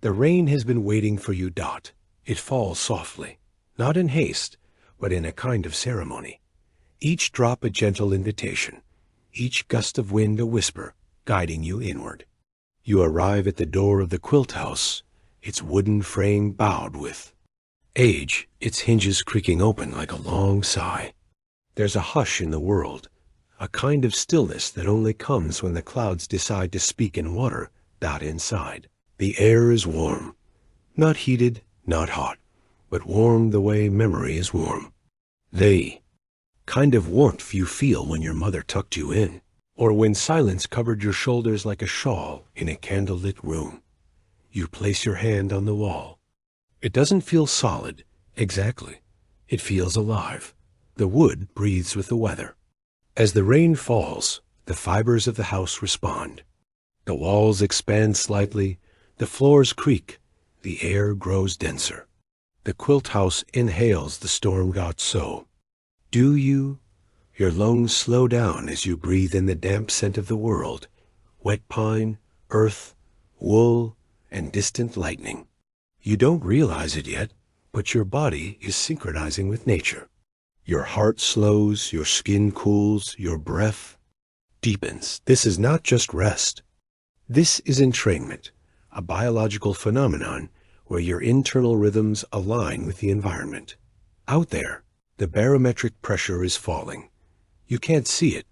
The rain has been waiting for you. It falls softly, not in haste, but in a kind of ceremony. Each drop a gentle invitation, each gust of wind a whisper, guiding you inward. You arrive at the door of the Quilt House, its wooden frame bowed with age, its hinges creaking open like a long sigh. There's a hush in the world, a kind of stillness that only comes when the clouds decide to speak in water. Inside, the air is warm, not heated, not hot, but warm the way memory is warm. The kind of warmth you feel when your mother tucked you in, or when silence covered your shoulders like a shawl in a candlelit room. You place your hand on the wall. It doesn't feel solid, exactly. It feels alive. The wood breathes with the weather. As the rain falls, the fibers of the house respond. The walls expand slightly, the floors creak, the air grows denser. The Quilt House inhales the storm got so. Do you? Your lungs slow down as you breathe in the damp scent of the world, wet pine, earth, wool, and distant lightning. You don't realize it yet, but your body is synchronizing with nature. Your heart slows, your skin cools, your breath deepens. This is not just rest. This is entrainment, a biological phenomenon where your internal rhythms align with the environment. Out there, the barometric pressure is falling. You can't see it,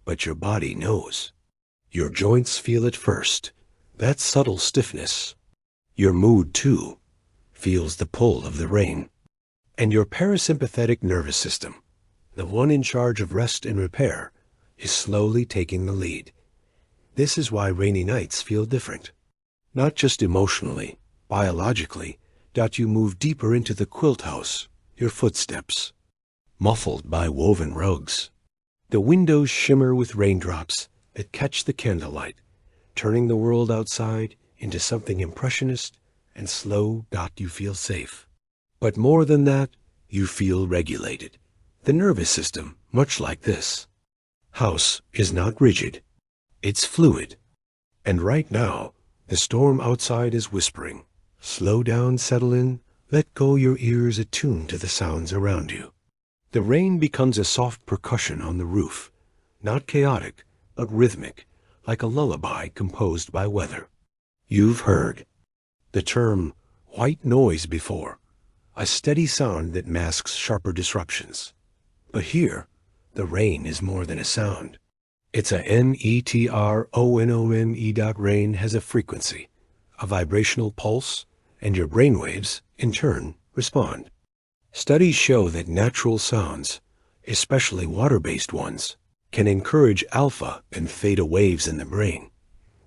but your body knows. Your joints feel it first, that subtle stiffness. Your mood, too, feels the pull of the rain. And your parasympathetic nervous system, the one in charge of rest and repair, is slowly taking the lead. This is why rainy nights feel different. Not just emotionally, biologically, you move deeper into the Quilt House, your footsteps, muffled by woven rugs. The windows shimmer with raindrops that catch the candlelight, turning the world outside into something impressionist and slow. You feel safe. But more than that, you feel regulated. The nervous system, much like this house, is not rigid. It's fluid. And right now, the storm outside is whispering. Slow down, settle in, let go your ears attuned to the sounds around you. The rain becomes a soft percussion on the roof, not chaotic, but rhythmic, like a lullaby composed by weather. You've heard the term white noise before, a steady sound that masks sharper disruptions. But here, the rain is more than a sound. It's a netrone. Rain has a frequency, a vibrational pulse, and your brainwaves, in turn, respond. Studies show that natural sounds, especially water-based ones, can encourage alpha and theta waves in the brain,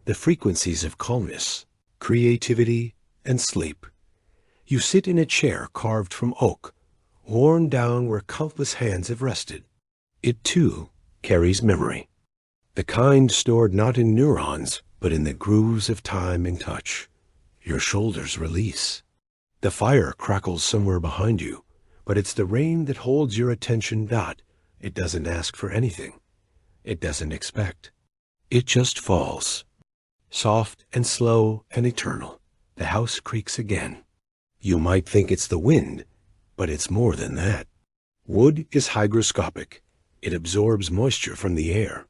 the frequencies of calmness, creativity, and sleep. You sit in a chair carved from oak, worn down where countless hands have rested. It, too, carries memory. The kind stored not in neurons, but in the grooves of time and touch. Your shoulders release. The fire crackles somewhere behind you, but it's the rain that holds your attention. It doesn't ask for anything. It doesn't expect. It just falls. Soft and slow and eternal. The house creaks again. You might think it's the wind, but it's more than that. Wood is hygroscopic. It absorbs moisture from the air.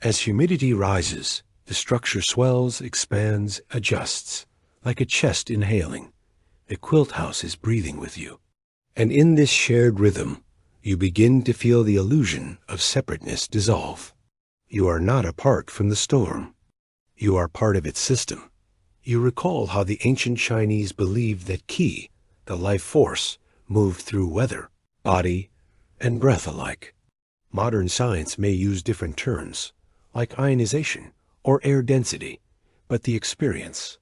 As humidity rises, the structure swells, expands, adjusts, like a chest inhaling. The Quilt House is breathing with you. And in this shared rhythm, you begin to feel the illusion of separateness dissolve. You are not apart from the storm. You are part of its system. You recall how the ancient Chinese believed that qi, the life force, moved through weather, body, and breath alike. Modern science may use different terms, like ionization or air density, but the experience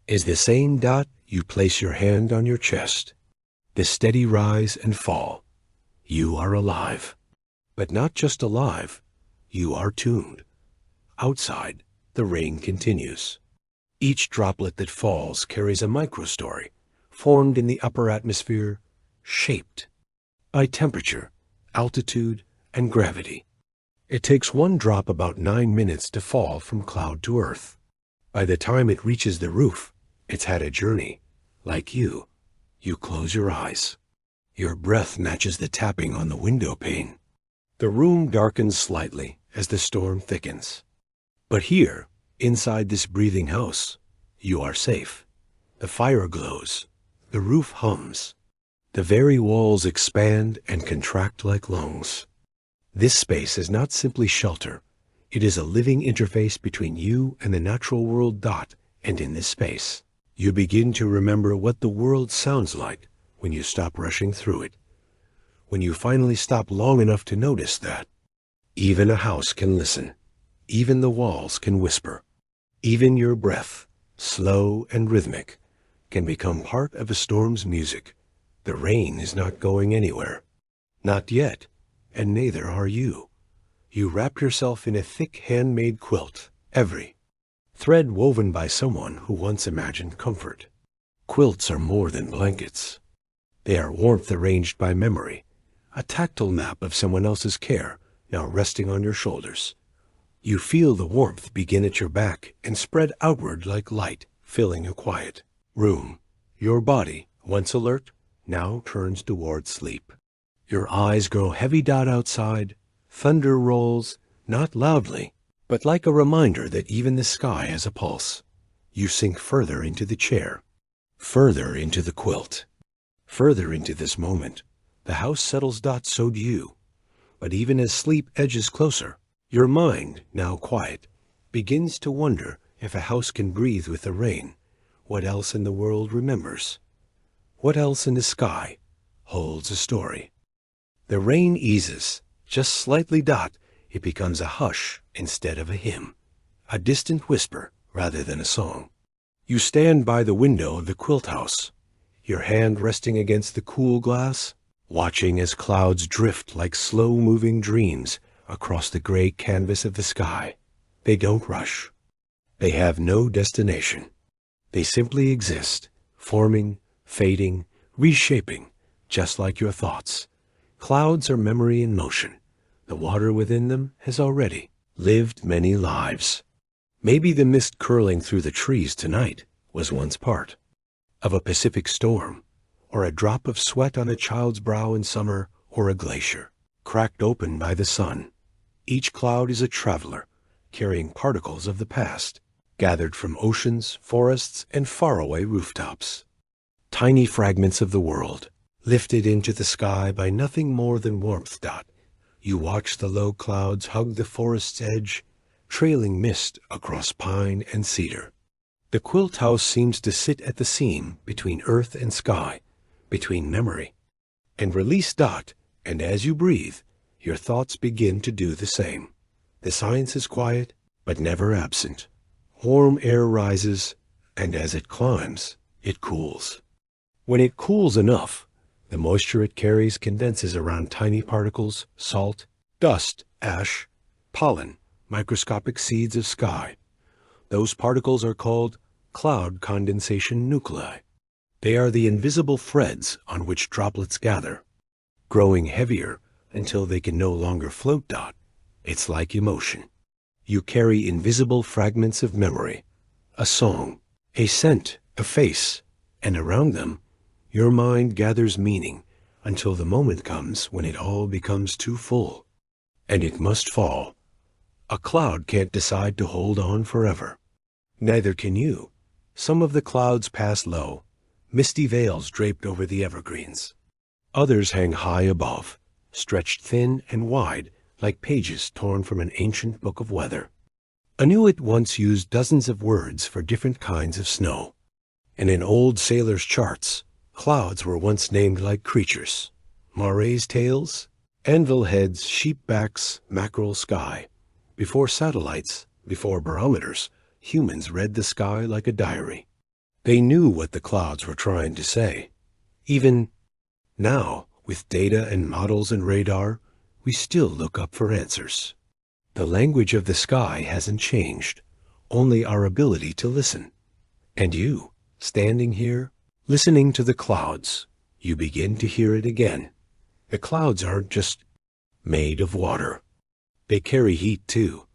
is the same. You place your hand on your chest. The steady rise and fall. You are alive. But not just alive, you are tuned. Outside, the rain continues. Each droplet that falls carries a microstory, formed in the upper atmosphere, shaped by temperature, altitude, and gravity. It takes one drop about 9 minutes to fall from cloud to earth. By the time it reaches the roof, It's had a journey. Like you. You close your eyes. Your breath matches the tapping on the window pane. The room darkens slightly as the storm thickens. But here, inside this breathing house, you are safe. The fire glows. The roof hums. The very walls expand and contract like lungs. This space is not simply shelter. It is a living interface between you and the natural world. And in this space, you begin to remember what the world sounds like when you stop rushing through it. When you finally stop long enough to notice that even a house can listen. Even the walls can whisper. Even your breath, slow and rhythmic, can become part of a storm's music. The rain is not going anywhere. Not yet, and neither are you. You wrap yourself in a thick handmade quilt, every thread woven by someone who once imagined comfort. Quilts are more than blankets. They are warmth arranged by memory, a tactile map of someone else's care now resting on your shoulders. You feel the warmth begin at your back and spread outward like light, filling a quiet room. Your body, once alert, now turns toward sleep. Your eyes grow heavy. Outside, thunder rolls, not loudly, but like a reminder that even the sky has a pulse. You sink further into the chair, further into the quilt, further into this moment. The house settles. So do you. But even as sleep edges closer, your mind, now quiet, begins to wonder if a house can breathe with the rain. What else in the world remembers? What else in the sky holds a story? The rain eases, just slightly. It becomes a hush instead of a hymn, a distant whisper rather than a song. You stand by the window of the Quilt House, your hand resting against the cool glass, watching as clouds drift like slow-moving dreams across the gray canvas of the sky. They don't rush. They have no destination. They simply exist, forming, fading, reshaping, just like your thoughts. Clouds are memory in motion. The water within them has already lived many lives. Maybe the mist curling through the trees tonight was once part of a Pacific storm, or a drop of sweat on a child's brow in summer, or a glacier cracked open by the sun. Each cloud is a traveler, carrying particles of the past, gathered from oceans, forests, and faraway rooftops. Tiny fragments of the world, lifted into the sky by nothing more than warmth. You watch the low clouds hug the forest's edge, trailing mist across pine and cedar. The Quilt House seems to sit at the seam between earth and sky, between memory and release. And as you breathe, your thoughts begin to do the same. The science is quiet, but never absent. Warm air rises, and as it climbs, it cools. When it cools enough, the moisture it carries condenses around tiny particles, salt, dust, ash, pollen, microscopic seeds of sky. Those particles are called cloud condensation nuclei. They are the invisible threads on which droplets gather, growing heavier until they can no longer float. It's like emotion. You carry invisible fragments of memory, a song, a scent, a face, and around them, your mind gathers meaning until the moment comes when it all becomes too full, and it must fall. A cloud can't decide to hold on forever. Neither can you. Some of the clouds pass low, misty veils draped over the evergreens. Others hang high above, stretched thin and wide like pages torn from an ancient book of weather. Inuit once used dozens of words for different kinds of snow, and in old sailors' charts, clouds were once named like creatures: morays' tails, anvil heads, sheep backs, mackerel sky. Before satellites, before barometers, humans read the sky like a diary. They knew what the clouds were trying to say. Even now, with data and models and radar, we still look up for answers. The language of the sky hasn't changed, only our ability to listen. And you, standing here, listening to the clouds, you begin to hear it again. The clouds aren't just made of water. They carry heat too.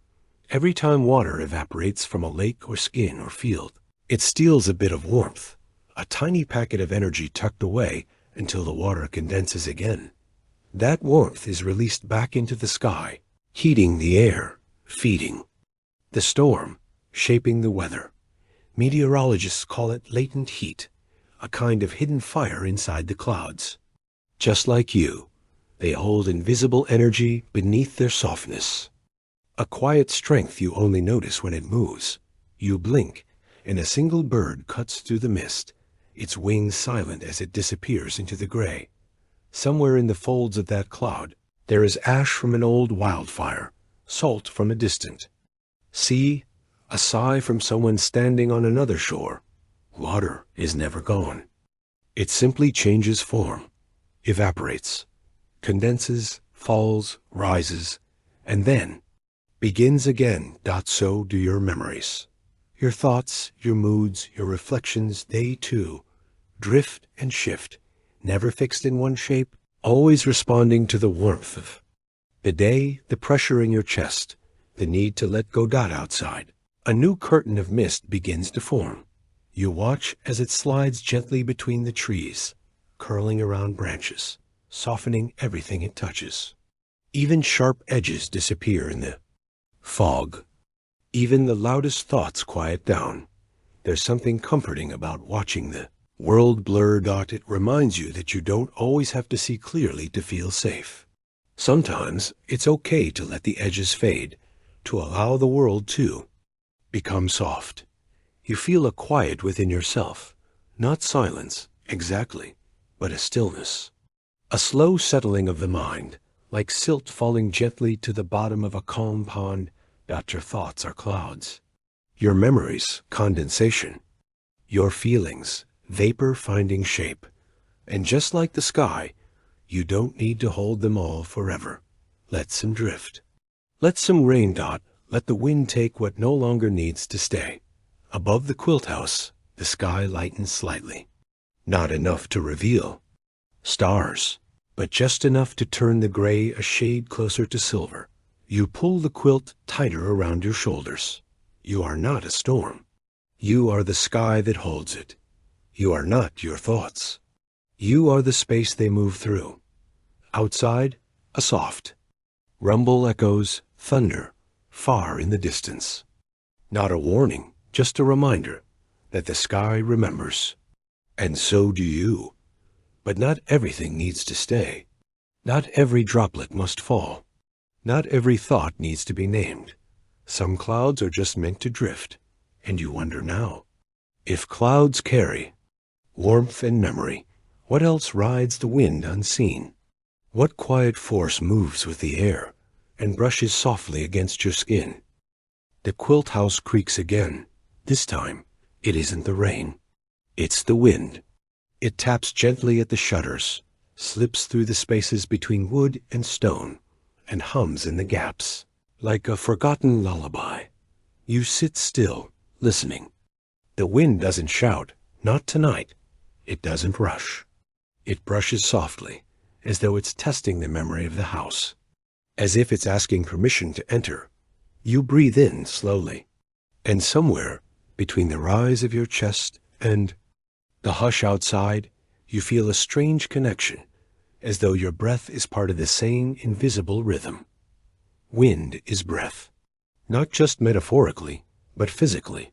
Every time water evaporates from a lake or skin or field, It steals a bit of warmth, a tiny packet of energy tucked away until the water condenses again. That warmth is released back into the sky, heating the air, feeding the storm, shaping the weather. Meteorologists call it latent heat, a kind of hidden fire inside the clouds. Just like you, they hold invisible energy beneath their softness. A quiet strength you only notice when it moves. You blink, and a single bird cuts through the mist, its wings silent as it disappears into the gray. Somewhere in the folds of that cloud, there is ash from an old wildfire, salt from a distant sea, a sigh from someone standing on another shore. Water is never gone. It simply changes form, evaporates, condenses, falls, rises, and then begins again. So do your memories. Your thoughts, your moods, your reflections, they too drift and shift, never fixed in one shape, always responding to the warmth of the day, the pressure in your chest, the need to let go. Outside, a new curtain of mist begins to form. You watch as it slides gently between the trees, curling around branches, softening everything it touches. Even sharp edges disappear in the fog. Even the loudest thoughts quiet down. There's something comforting about watching the world blur. It reminds you that you don't always have to see clearly to feel safe. Sometimes it's okay to let the edges fade, to allow the world to become soft. You feel a quiet within yourself, not silence, exactly, but a stillness. A slow settling of the mind, like silt falling gently to the bottom of a calm pond. Your thoughts are clouds. Your memories, condensation. Your feelings, vapor finding shape. And just like the sky, you don't need to hold them all forever. Let some drift. Let some rain. Let the wind take what no longer needs to stay. Above the quilt house, the sky lightens slightly. Not enough to reveal stars, but just enough to turn the gray a shade closer to silver. You pull the quilt tighter around your shoulders. You are not a storm. You are the sky that holds it. You are not your thoughts. You are the space they move through. Outside, a soft rumble echoes, thunder, far in the distance. Not a warning, just a reminder that the sky remembers. And so do you. But not everything needs to stay. Not every droplet must fall. Not every thought needs to be named. Some clouds are just meant to drift, and you wonder now, if clouds carry warmth and memory, what else rides the wind unseen? What quiet force moves with the air and brushes softly against your skin? The quilt house creaks again. This time, it isn't the rain. It's the wind. It taps gently at the shutters, slips through the spaces between wood and stone, and hums in the gaps. Like a forgotten lullaby. You sit still, listening. The wind doesn't shout, not tonight. It doesn't rush. It brushes softly, as though it's testing the memory of the house. As if it's asking permission to enter. You breathe in slowly. And somewhere, between the rise of your chest and the hush outside, you feel a strange connection, as though your breath is part of the same invisible rhythm. Wind is breath. Not just metaphorically, but physically.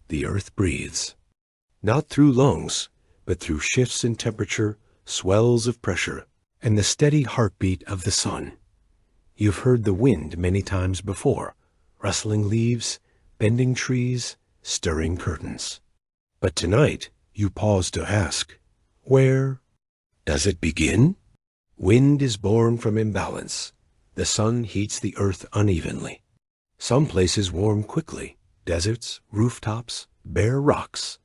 The earth breathes. Not through lungs, but through shifts in temperature, swells of pressure, and the steady heartbeat of the sun. You've heard the wind many times before, rustling leaves, bending trees, stirring curtains. But tonight, you pause to ask, where does it begin? Wind is born from imbalance. The sun heats the earth unevenly. Some places warm quickly, deserts, rooftops, bare rocks.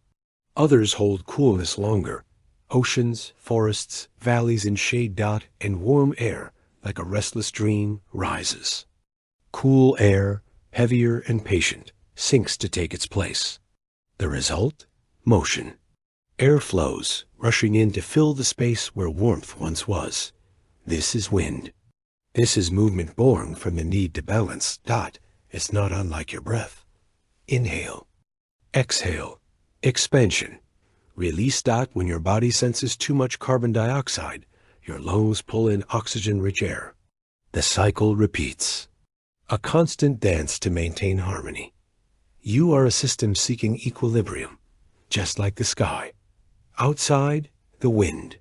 Others hold coolness longer, oceans, forests, valleys in shade. And warm air, like a restless dream, rises. Cool air, heavier and patient, sinks to take its place. The result? Motion. Air flows, rushing in to fill the space where warmth once was. This is wind. This is movement born from the need to balance. It's not unlike your breath. Inhale. Exhale. Expansion. Release dot when your body senses too much carbon dioxide. Your lungs pull in oxygen-rich air. The cycle repeats. A constant dance to maintain harmony. You are a system seeking equilibrium, just like the sky. Outside, the wind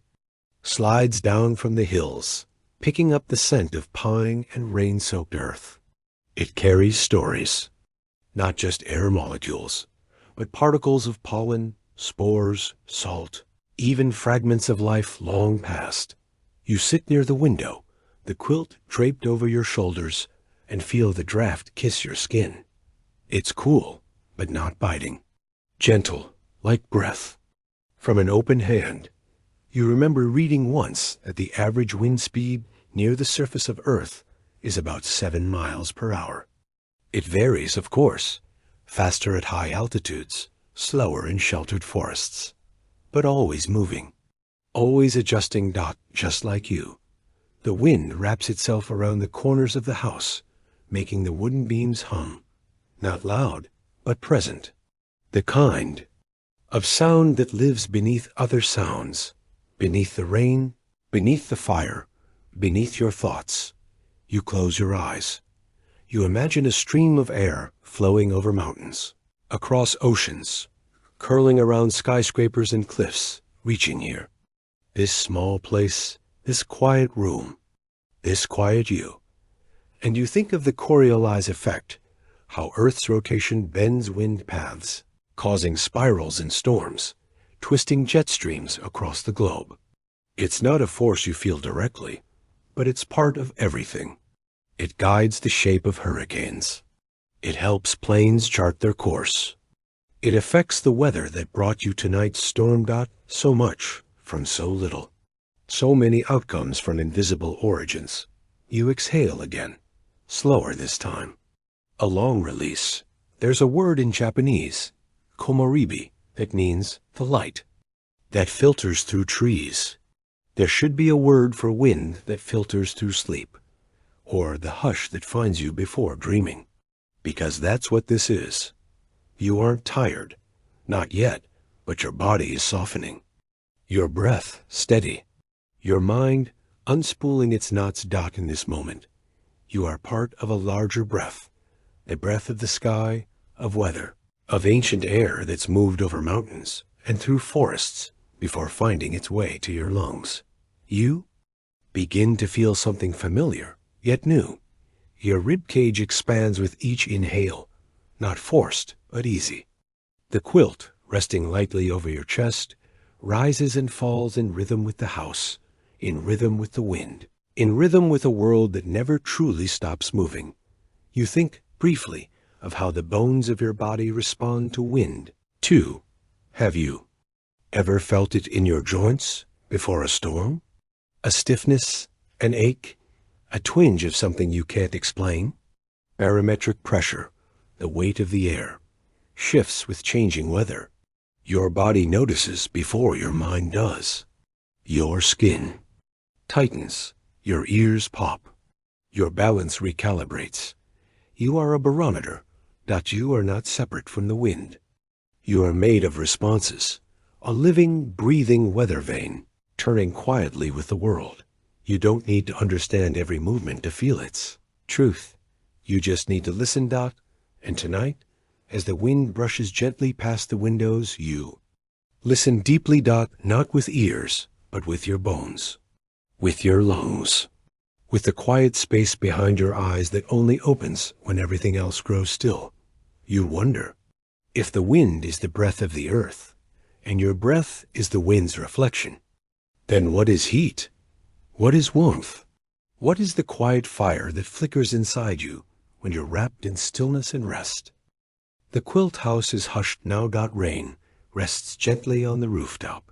slides down from the hills, picking up the scent of pine and rain-soaked earth. It carries stories, not just air molecules, but particles of pollen, spores, salt, even fragments of life long past. You sit near the window, the quilt draped over your shoulders, and feel the draft kiss your skin. It's cool, but not biting. Gentle, like breath. From an open hand. You remember reading once that the average wind speed near the surface of Earth is about 7 miles per hour. It varies, of course, faster at high altitudes, slower in sheltered forests, but always moving, always adjusting dot just like you. The wind wraps itself around the corners of the house, making the wooden beams hum, not loud, but present. The kind of sound that lives beneath other sounds, beneath the rain, beneath the fire, beneath your thoughts. You close your eyes. You imagine a stream of air flowing over mountains, across oceans, curling around skyscrapers and cliffs, reaching here. This small place, this quiet room, this quiet you. And you think of the Coriolis effect, how Earth's rotation bends wind paths, causing spirals and storms, twisting jet streams across the globe. It's not a force you feel directly, but it's part of everything. It guides the shape of hurricanes. It helps planes chart their course. It affects the weather that brought you tonight's storm dot so much from so little. So many outcomes from invisible origins. You exhale again, slower this time. A long release. There's a word in Japanese, komoribi, that means the light, that filters through trees. There should be a word for wind that filters through sleep, or the hush that finds you before dreaming, because that's what this is. You aren't tired, not yet, but your body is softening. Your breath steady. Your mind unspooling its knots dot in this moment. You are part of a larger breath, a breath of the sky, of weather, of ancient air that's moved over mountains and through forests before finding its way to your lungs. You begin to feel something familiar, yet new. Your ribcage expands with each inhale, not forced, but easy. The quilt, resting lightly over your chest, rises and falls in rhythm with the house, in rhythm with the wind, in rhythm with a world that never truly stops moving. You think, briefly, of how the bones of your body respond to wind. 2. Have you ever felt it in your joints before a storm? A stiffness, an ache, a twinge of something you can't explain? Barometric pressure, the weight of the air, shifts with changing weather. Your body notices before your mind does. Your skin tightens, your ears pop, your balance recalibrates. You are a barometer, that you are not separate from the wind. You are made of responses, a living, breathing weather vane, turning quietly with the world. You don't need to understand every movement to feel its truth. You just need to listen, dot, and tonight, as the wind brushes gently past the windows, you listen deeply, dot, not with ears, but with your bones, with your lungs, with the quiet space behind your eyes that only opens when everything else grows still. You wonder if the wind is the breath of the earth, and your breath is the wind's reflection. Then what is heat? What is warmth? What is the quiet fire that flickers inside you when you're wrapped in stillness and rest? The quilt house is hushed now. Rain rests gently on the rooftop.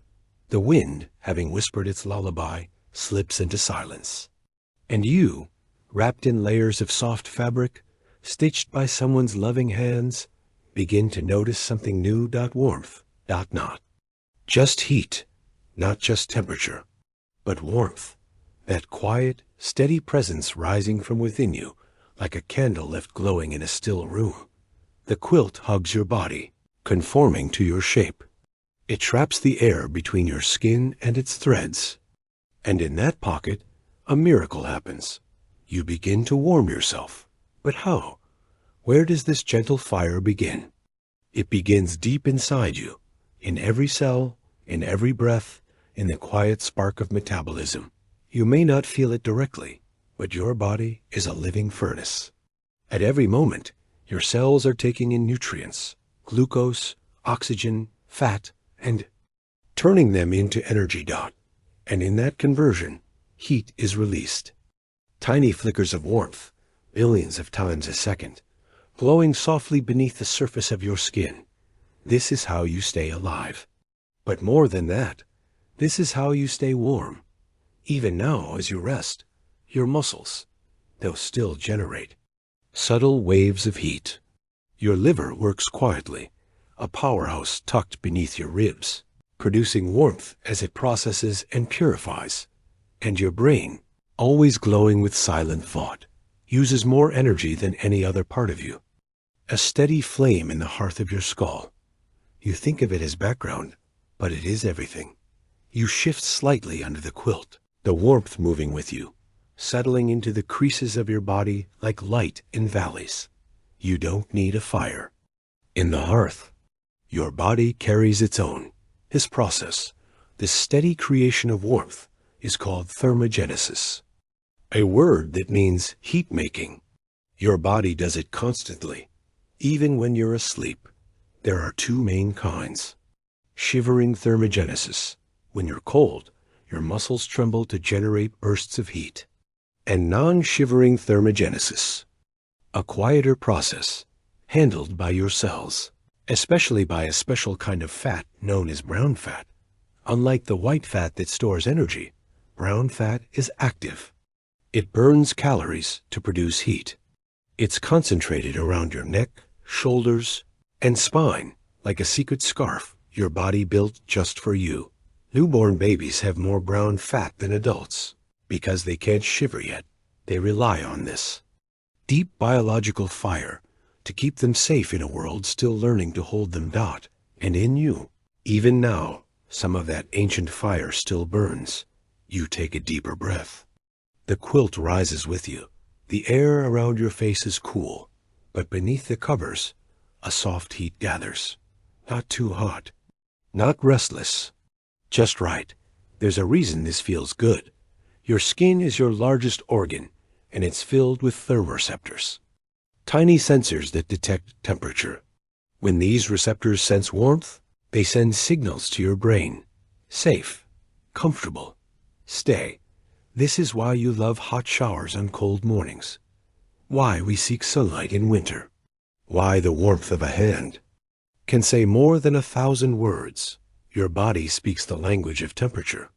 The wind, having whispered its lullaby, slips into silence. And you, wrapped in layers of soft fabric, stitched by someone's loving hands, begin to notice something new. Warmth, not just heat, not just temperature, but warmth, that quiet, steady presence rising from within you like a candle left glowing in a still room. The quilt hugs your body. conforming to your shape. It traps the air between your skin and its threads. And in that pocket, a miracle happens. You begin to warm yourself. But how? Where does this gentle fire begin? It begins deep inside you, in every cell, in every breath, in the quiet spark of metabolism. You may not feel it directly, but your body is a living furnace. At every moment, your cells are taking in nutrients, glucose, oxygen, fat, and turning them into energy. And in that conversion, heat is released. Tiny flickers of warmth, billions of times a second, glowing softly beneath the surface of your skin. This is how you stay alive. But more than that, this is how you stay warm. Even now, as you rest, your muscles, they'll still generate subtle waves of heat. Your liver works quietly, a powerhouse tucked beneath your ribs, producing warmth as it processes and purifies. And your brain, always glowing with silent thought, uses more energy than any other part of you. A steady flame in the hearth of your skull. You think of it as background, but it is everything. You shift slightly under the quilt, the warmth moving with you, settling into the creases of your body like light in valleys. You don't need a fire. In the hearth, your body carries its own. This process, this steady creation of warmth, is called thermogenesis, a word that means heat making. Your body does it constantly, even when you're asleep. There are two main kinds. Shivering thermogenesis. When you're cold, your muscles tremble to generate bursts of heat. And non-shivering thermogenesis, a quieter process, handled by your cells, especially by a special kind of fat known as brown fat. Unlike the white fat that stores energy, brown fat is active. It burns calories to produce heat. It's concentrated around your neck, shoulders, and spine, like a secret scarf your body built just for you. Newborn babies have more brown fat than adults. Because they can't shiver yet, they rely on this deep biological fire to keep them safe in a world still learning to hold them. And in you, even now, some of that ancient fire still burns. You take a deeper breath. The quilt rises with you. The air around your face is cool, but beneath the covers, a soft heat gathers. Not too hot, not restless, just right. There's a reason this feels good. Your skin is your largest organ, and it's filled with thermoreceptors, tiny sensors that detect temperature. When these receptors sense warmth, they send signals to your brain. Safe, comfortable, stay. This is why you love hot showers on cold mornings. Why we seek sunlight in winter. Why the warmth of a hand can say more than 1,000 words. Your body speaks the language of temperature.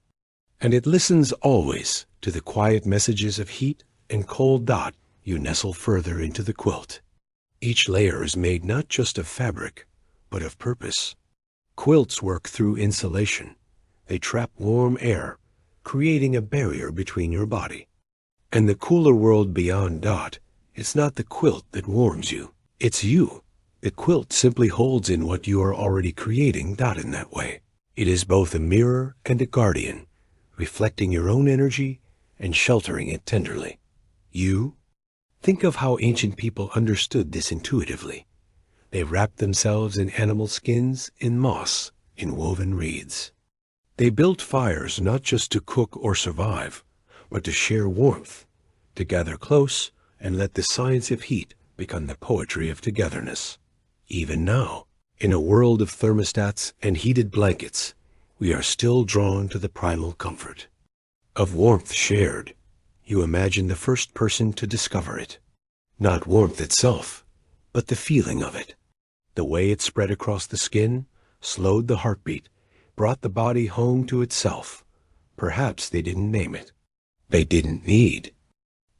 And it listens always to the quiet messages of heat and cold. You nestle further into the quilt. Each layer is made not just of fabric, but of purpose. Quilts work through insulation. They trap warm air, creating a barrier between your body and the cooler world beyond. It's not the quilt that warms you. It's you. The quilt simply holds in what you are already creating. In that way, it is both a mirror and a guardian, reflecting your own energy and sheltering it tenderly. You? Think of how ancient people understood this intuitively. They wrapped themselves in animal skins, in moss, in woven reeds. They built fires not just to cook or survive, but to share warmth, to gather close and let the science of heat become the poetry of togetherness. Even now, in a world of thermostats and heated blankets, we are still drawn to the primal comfort of warmth shared. You imagine the first person to discover it. Not warmth itself, but the feeling of it. The way it spread across the skin, slowed the heartbeat, brought the body home to itself. Perhaps they didn't name it. They didn't need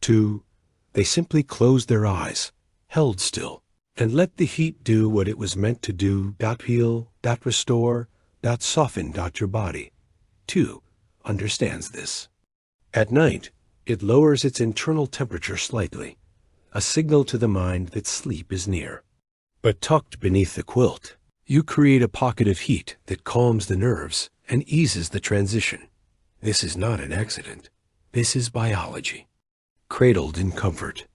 to. They simply closed their eyes, held still, and let the heat do what it was meant to do. Heal, restore, soften. Your body, too, understands this. At night, it lowers its internal temperature slightly, a signal to the mind that sleep is near. But tucked beneath the quilt, You create a pocket of heat that calms the nerves and eases the transition. This is not an accident. This is biology. Cradled in comfort.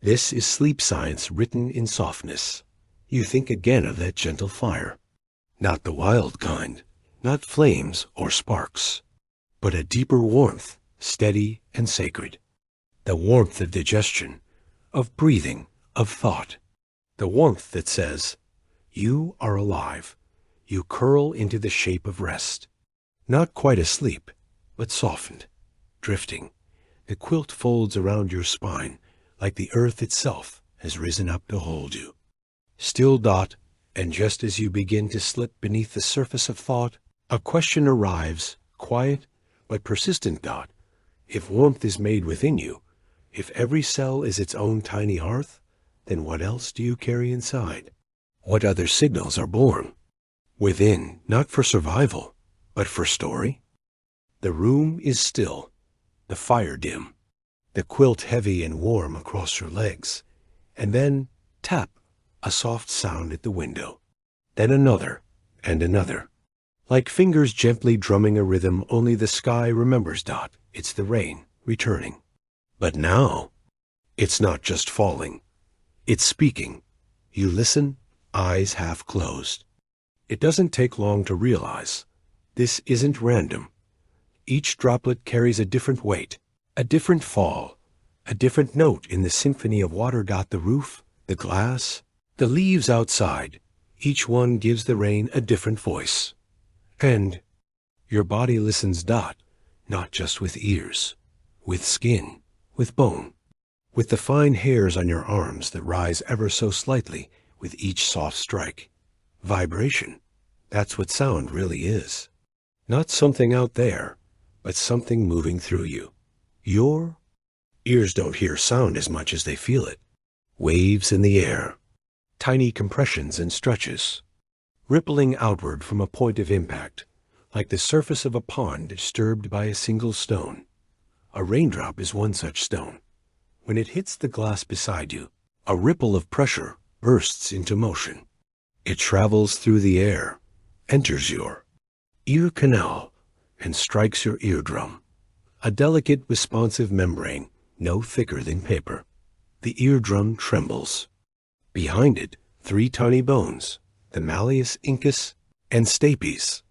This is sleep science written in softness. You think again of that gentle fire. Not the wild kind, not flames or sparks, but a deeper warmth, steady and sacred. The warmth of digestion, of breathing, of thought. The warmth that says, you are alive. You curl into the shape of rest. Not quite asleep, but softened, drifting. The quilt folds around your spine like the earth itself has risen up to hold you. Still Dot, and just as you begin to slip beneath the surface of thought, a question arrives, quiet but persistent, Dot. If warmth is made within you, if every cell is its own tiny hearth, then what else do you carry inside? What other signals are born? Within, not for survival, but for story? The room is still, the fire dim, the quilt heavy and warm across your legs, and then tap, a soft sound at the window. Then another, and another. Like fingers gently drumming a rhythm only the sky remembers, Dot. It's the rain, returning. But now, it's not just falling. It's speaking. You listen, eyes half closed. It doesn't take long to realize. This isn't random. Each droplet carries a different weight, a different fall, a different note in the symphony of water. The roof, the glass, the leaves outside. Each one gives the rain a different voice. And your body listens, Dot, not just with ears, with skin, with bone, with the fine hairs on your arms that rise ever so slightly with each soft strike. Vibration. That's what sound really is. Not something out there, but something moving through you. Your ears don't hear sound as much as they feel it. Waves in the air. Tiny compressions and stretches. Rippling outward from a point of impact, like the surface of a pond disturbed by a single stone. A raindrop is one such stone. When it hits the glass beside you, a ripple of pressure bursts into motion. It travels through the air, enters your ear canal, and strikes your eardrum. A delicate, responsive membrane, no thicker than paper. The eardrum trembles. Behind it, 3 tiny bones, the malleus incus and stapes,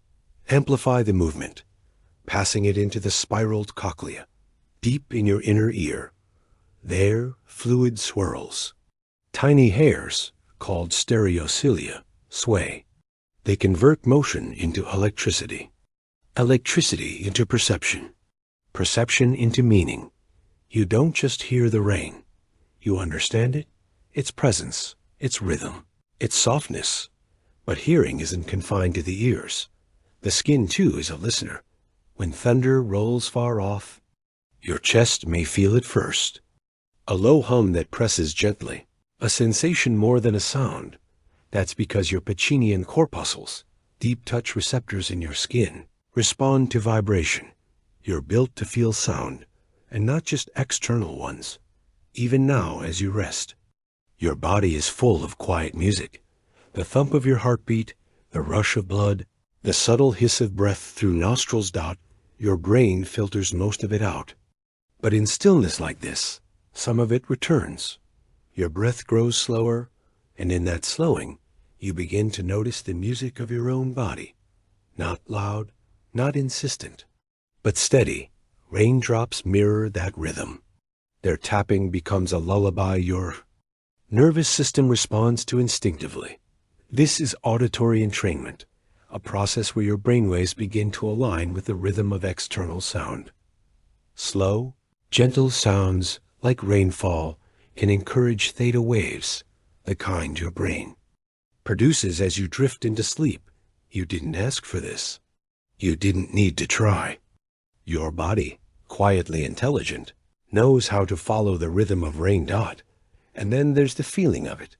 amplify the movement, passing it into the spiraled cochlea, deep in your inner ear. There, fluid swirls. Tiny hairs, called stereocilia, sway. They convert motion into electricity. Electricity into perception. Perception into meaning. You don't just hear the rain. You understand it, its presence, its rhythm, its softness. But hearing isn't confined to the ears. The skin, too, is a listener. When thunder rolls far off, your chest may feel it first. A low hum that presses gently, a sensation more than a sound. That's because your Pacinian corpuscles, deep touch receptors in your skin, respond to vibration. You're built to feel sound, and not just external ones. Even now, as you rest, your body is full of quiet music. The thump of your heartbeat, the rush of blood, the subtle hiss of breath through nostrils. Your brain filters most of it out. But in stillness like this, some of it returns. Your breath grows slower, and in that slowing, you begin to notice the music of your own body. Not loud, not insistent, but steady. Raindrops mirror that rhythm. Their tapping becomes a lullaby your nervous system responds to instinctively. This is auditory entrainment, a process where your brainwaves begin to align with the rhythm of external sound. Slow, gentle sounds like rainfall can encourage theta waves, the kind your brain produces as you drift into sleep. You didn't ask for this. You didn't need to try. Your body, quietly intelligent, knows how to follow the rhythm of rain. And then there's the feeling of it,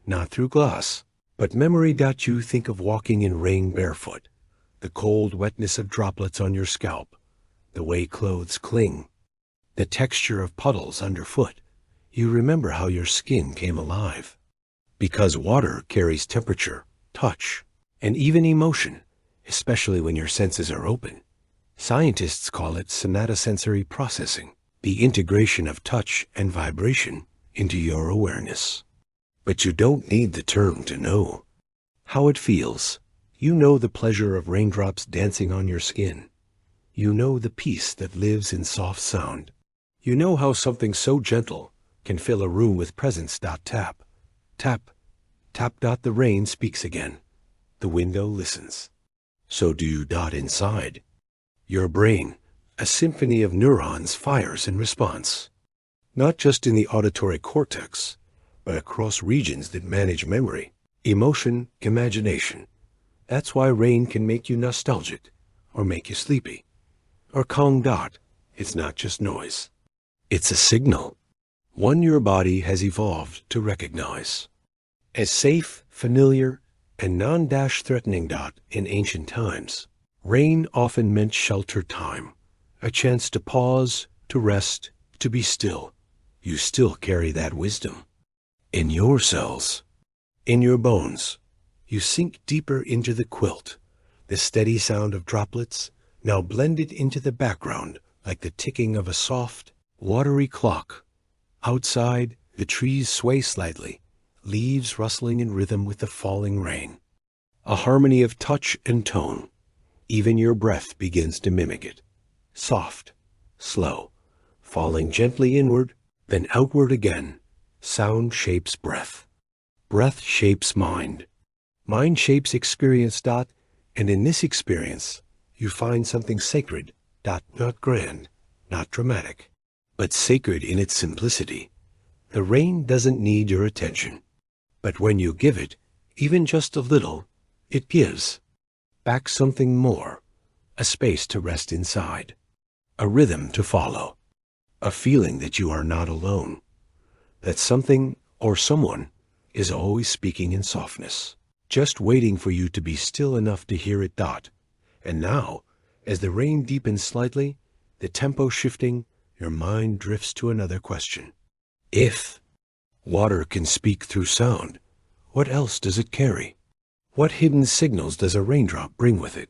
not through glass, but memory. You think of walking in rain barefoot, the cold wetness of droplets on your scalp, the way clothes cling, the texture of puddles underfoot. You remember how your skin came alive. Because water carries temperature, touch, and even emotion, especially when your senses are open. Scientists call it somatosensory processing, the integration of touch and vibration into your awareness. But you don't need the term to know how it feels. You know the pleasure of raindrops dancing on your skin. You know the peace that lives in soft sound. You know how something so gentle can fill a room with presence. Tap, tap, tap. The rain speaks again. The window listens. So do you. Inside your brain, a symphony of neurons fires in response, not just in the auditory cortex, but across regions that manage memory, emotion, imagination. That's why rain can make you nostalgic, or make you sleepy, or calm. It's not just noise. It's a signal, one your body has evolved to recognize as safe, familiar, and non-threatening. In ancient times, rain often meant shelter time, a chance to pause, to rest, to be still. You still carry that wisdom in your cells, in your bones. You sink deeper into the quilt, the steady sound of droplets now blended into the background like the ticking of a soft, watery clock. Outside, the trees sway slightly, leaves rustling in rhythm with the falling rain. A harmony of touch and tone. Even your breath begins to mimic it. Soft, slow, falling gently inward, then outward again. Sound shapes breath. Breath shapes mind. Mind shapes experience. And in this experience, you find something sacred. Not grand, not dramatic, but sacred in its simplicity. The rain doesn't need your attention, but when you give it, even just a little, it gives back something more, a space to rest inside, a rhythm to follow, a feeling that you are not alone, that something or someone is always speaking in softness, just waiting for you to be still enough to hear it. And now, as the rain deepens slightly, the tempo shifting, your mind drifts to another question. If water can speak through sound, what else does it carry? What hidden signals does a raindrop bring with it?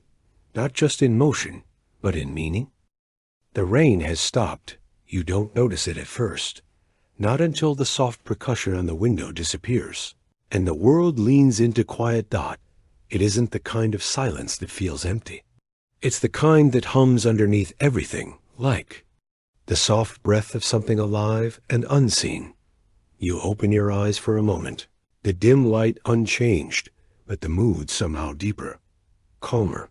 Not just in motion, but in meaning? The rain has stopped. You don't notice it at first, not until the soft percussion on the window disappears, and the world leans into quiet. It isn't the kind of silence that feels empty. It's the kind that hums underneath everything, like the soft breath of something alive and unseen. You open your eyes for a moment, the dim light unchanged, but the mood somehow deeper, calmer.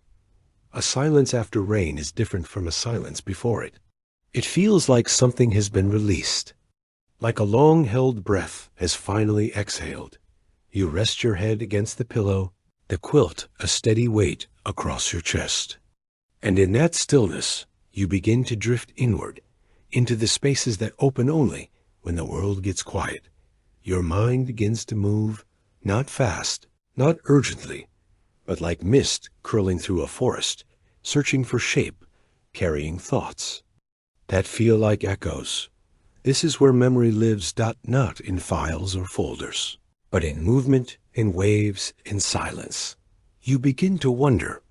A silence after rain is different from a silence before it. It feels like something has been released, like a long-held breath has finally exhaled. You rest your head against the pillow, the quilt a steady weight across your chest. And in that stillness, you begin to drift inward, into the spaces that open only when the world gets quiet. Your mind begins to move, not fast, not urgently, but like mist curling through a forest, searching for shape, carrying thoughts that feel like echoes. This is where memory lives. Not in files or folders, but in movement, in waves, in silence. You begin to wonder,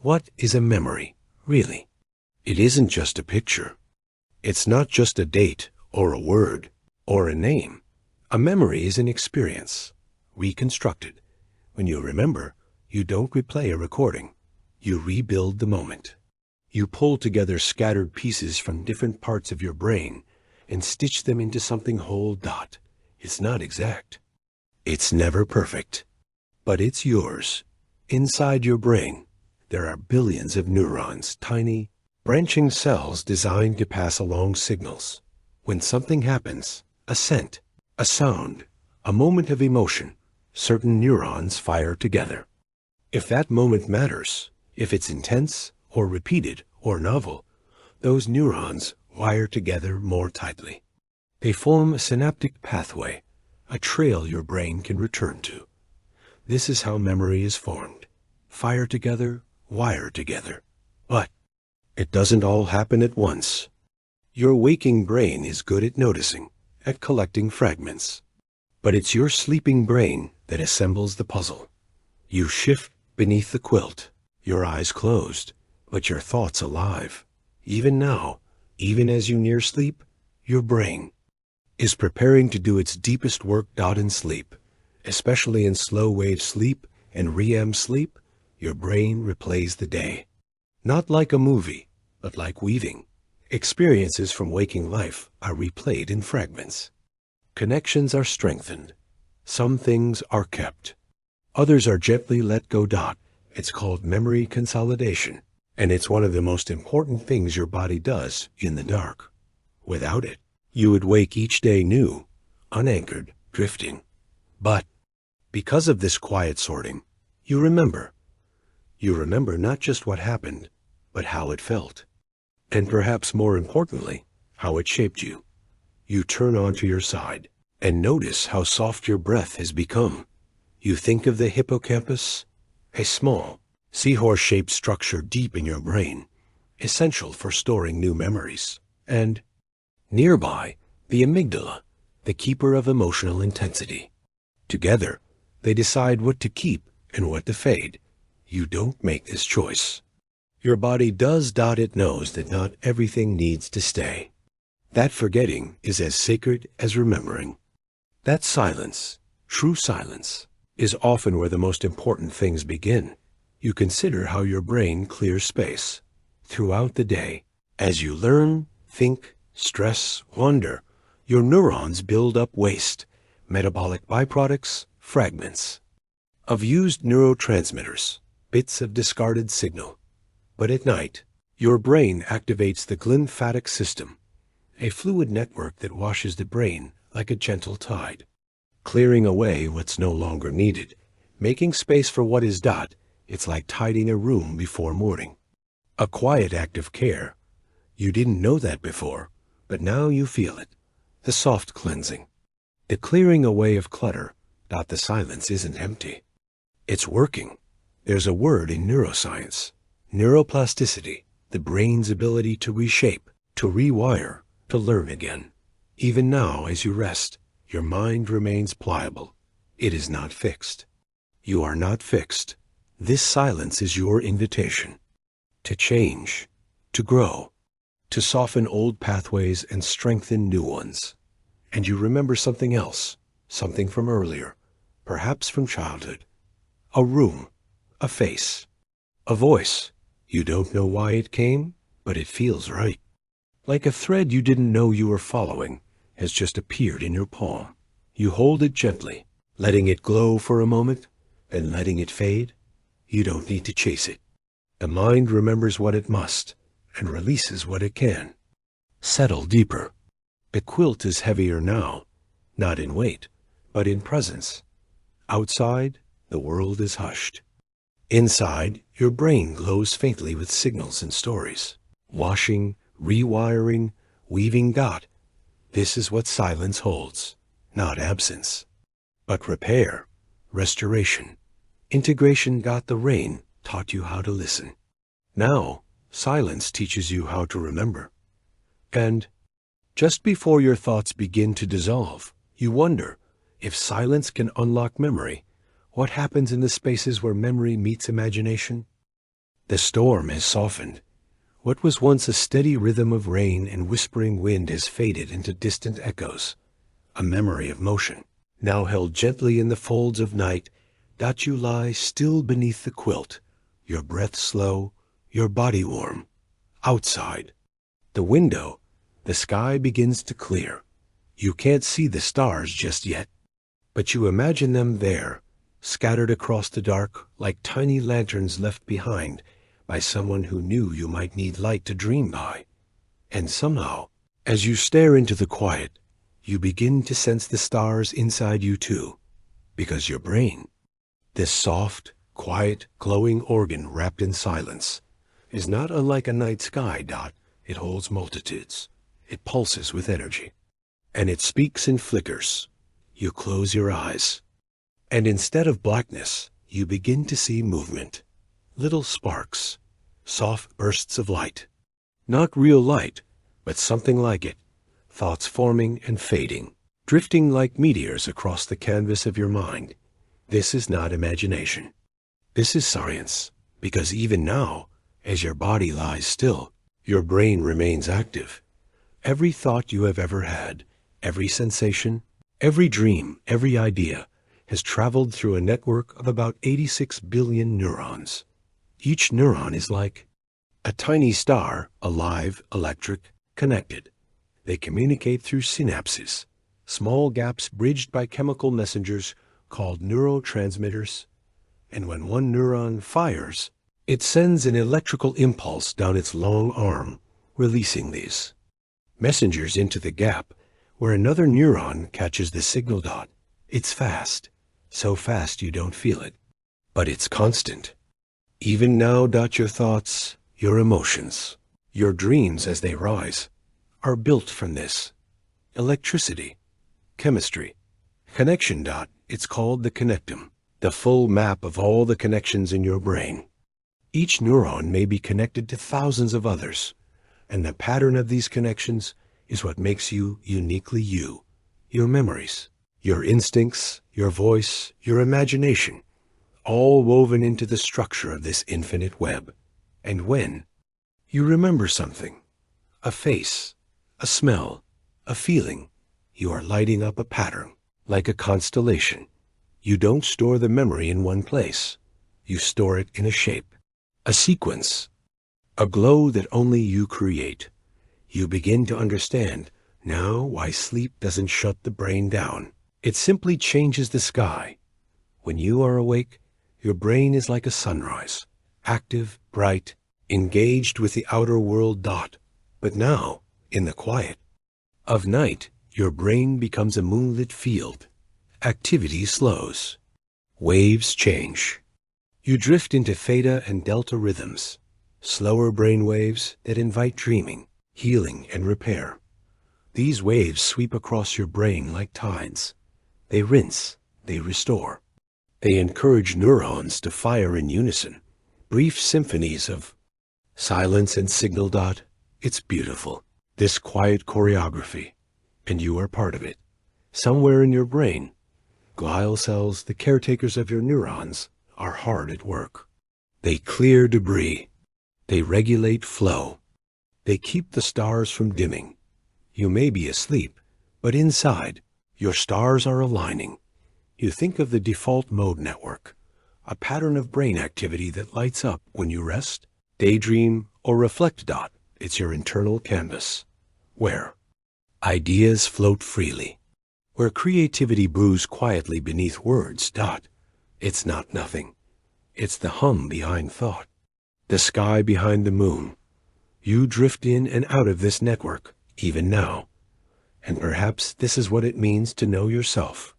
what is a memory, really? It isn't just a picture. It's not just a date, or a word, or a name. A memory is an experience, reconstructed. When you remember, you don't replay a recording. You rebuild the moment. You pull together scattered pieces from different parts of your brain and stitch them into something whole. It's not exact. It's never perfect, but it's yours. Inside your brain, there are billions of neurons, tiny, branching cells designed to pass along signals. When something happens, a scent, a sound, a moment of emotion, certain neurons fire together. If that moment matters, if it's intense, or repeated, or novel, those neurons wire together more tightly. They form a synaptic pathway, a trail your brain can return to. This is how memory is formed. Fire together, wire together. But it doesn't all happen at once. Your waking brain is good at noticing, at collecting fragments. But it's your sleeping brain that assembles the puzzle. You shift, Beneath the quilt, your eyes closed, but your thoughts alive. Even now, even as you near sleep, your brain is preparing to do its deepest work. In sleep, especially in slow-wave sleep and REM sleep, your brain replays the day. Not like a movie, but like weaving. Experiences from waking life are replayed in fragments. Connections are strengthened. Some things are kept. Others are gently let go. It's called memory consolidation, and it's one of the most important things your body does in the dark. Without it, you would wake each day new, unanchored, drifting. But because of this quiet sorting, you remember. You remember not just what happened, but how it felt. And perhaps more importantly, how it shaped you. You turn onto your side and notice how soft your breath has become. You think of the hippocampus, a small, seahorse-shaped structure deep in your brain, essential for storing new memories. And nearby, the amygdala, the keeper of emotional intensity. Together, they decide what to keep and what to fade. You don't make this choice. Your body does. It knows that not everything needs to stay. That forgetting is as sacred as remembering. That silence, true silence, is often where the most important things begin. You consider how your brain clears space throughout the day. As you learn, think, stress, wonder, your neurons build up waste, metabolic byproducts, fragments of used neurotransmitters, bits of discarded signal. But at night, your brain activates the glymphatic system, a fluid network that washes the brain like a gentle tide, clearing away what's no longer needed, making space for what is. It's like tidying a room before morning. A quiet act of care. You didn't know that before, but now you feel it. The soft cleansing, the clearing away of clutter. The silence isn't empty. It's working. There's a word in neuroscience. Neuroplasticity, the brain's ability to reshape, to rewire, to learn again. Even now, as you rest, your mind remains pliable. It is not fixed. You are not fixed. This silence is your invitation to change, to grow, to soften old pathways and strengthen new ones. And you remember something else, something from earlier, perhaps from childhood. A room, a face, a voice. You don't know why it came, but it feels right. Like a thread you didn't know you were following has just appeared in your palm. You hold it gently, letting it glow for a moment, and letting it fade. You don't need to chase it. The mind remembers what it must and releases what it can. Settle deeper. The quilt is heavier now, not in weight, but in presence. Outside, the world is hushed. Inside, your brain glows faintly with signals and stories. Washing, rewiring, weaving. This is what silence holds. Not absence, but repair, restoration, integration. The rain taught you how to listen. Now, silence teaches you how to remember. And just before your thoughts begin to dissolve, you wonder if silence can unlock memory. What happens in the spaces where memory meets imagination? The storm has softened. What was once a steady rhythm of rain and whispering wind has faded into distant echoes. A memory of motion, now held gently in the folds of night. You lie still beneath the quilt, your breath slow, your body warm. Outside, the window, the sky begins to clear. You can't see the stars just yet, but you imagine them there, scattered across the dark like tiny lanterns left behind by someone who knew you might need light to dream by. And somehow, as you stare into the quiet, you begin to sense the stars inside you too, because your brain, this soft, quiet, glowing organ wrapped in silence, is not unlike a night sky. It holds multitudes. It pulses with energy. And it speaks in flickers. You close your eyes. And instead of blackness, you begin to see movement. Little sparks, soft bursts of light. Not real light, but something like it. Thoughts forming and fading, drifting like meteors across the canvas of your mind. This is not imagination. This is science, because even now, as your body lies still, your brain remains active. Every thought you have ever had, every sensation, every dream, every idea has traveled through a network of about 86 billion neurons. Each neuron is like a tiny star, alive, electric, connected. They communicate through synapses, small gaps bridged by chemical messengers called neurotransmitters. And when one neuron fires, it sends an electrical impulse down its long arm, releasing these messengers into the gap where another neuron catches the signal dot. It's fast, so fast you don't feel it, but it's constant. Even now, your thoughts, your emotions, your dreams as they rise, are built from this. Electricity, chemistry, connection dot, it's called the connectum, the full map of all the connections in your brain. Each neuron may be connected to thousands of others, and the pattern of these connections is what makes you uniquely you. Your memories, your instincts, your voice, your imagination, all woven into the structure of this infinite web. And when you remember something, a face, a smell, a feeling, you are lighting up a pattern, like a constellation. You don't store the memory in one place. You store it in a shape, a sequence, a glow that only you create. You begin to understand now why sleep doesn't shut the brain down. It simply changes the sky. When you are awake, your brain is like a sunrise, active, bright, engaged with the outer world dot. But now, in the quiet of night, your brain becomes a moonlit field. Activity slows. Waves change. You drift into theta and delta rhythms, slower brain waves that invite dreaming, healing, and repair. These waves sweep across your brain like tides. They rinse, they restore. They encourage neurons to fire in unison, brief symphonies of silence and signal dot. It's beautiful, this quiet choreography, and you are part of it. Somewhere in your brain, glial cells, the caretakers of your neurons, are hard at work. They clear debris. They regulate flow. They keep the stars from dimming. You may be asleep, but inside, your stars are aligning. You think of the default mode network, a pattern of brain activity that lights up when you rest, daydream, or reflect dot. It's your internal canvas, where ideas float freely, where creativity brews quietly beneath words dot. It's not nothing. It's the hum behind thought, the sky behind the moon. You drift in and out of this network, even now. And perhaps this is what it means to know yourself.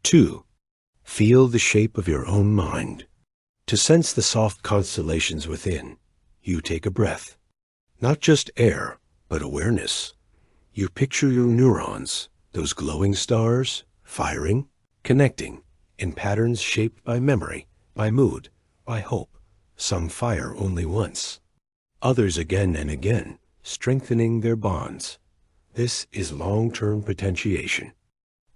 2. Feel the shape of your own mind. To sense the soft constellations within, you take a breath. Not just air, but awareness. You picture your neurons, those glowing stars, firing, connecting, in patterns shaped by memory, by mood, by hope. Some fire only once, others again and again, strengthening their bonds. This is long-term potentiation,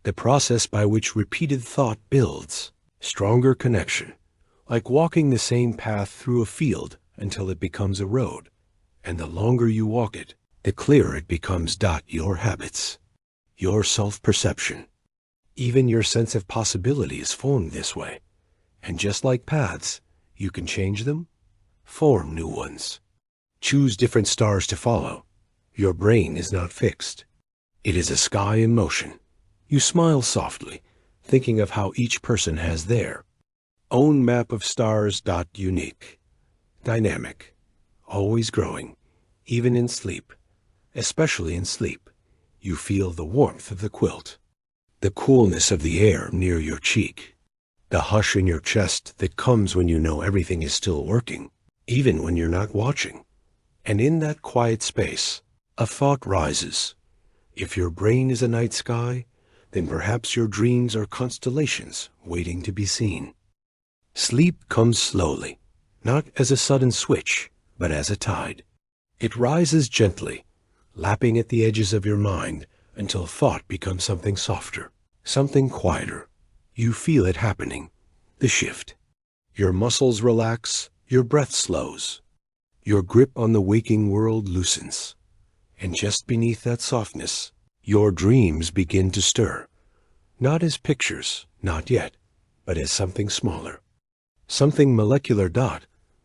the process by which repeated thought builds stronger connection, like walking the same path through a field until it becomes a road. And the longer you walk it, the clearer it becomes dot. Your habits, your self-perception, even your sense of possibility is formed this way. And just like paths, you can change them, form new ones, choose different stars to follow. Your brain is not fixed. It is a sky in motion. You smile softly, thinking of how each person has their own map of stars dot. Unique, dynamic, always growing, even in sleep. Especially in sleep, you feel the warmth of the quilt, the coolness of the air near your cheek, the hush in your chest that comes when you know everything is still working, even when you're not watching. And in that quiet space, a thought rises. If your brain is a night sky, then perhaps your dreams are constellations waiting to be seen. Sleep comes slowly, not as a sudden switch, but as a tide. It rises gently, lapping at the edges of your mind until thought becomes something softer, something quieter. You feel it happening, the shift. Your muscles relax, your breath slows. Your grip on the waking world loosens. And just beneath that softness, your dreams begin to stir. Not as pictures, not yet, but as something smaller. Something molecular.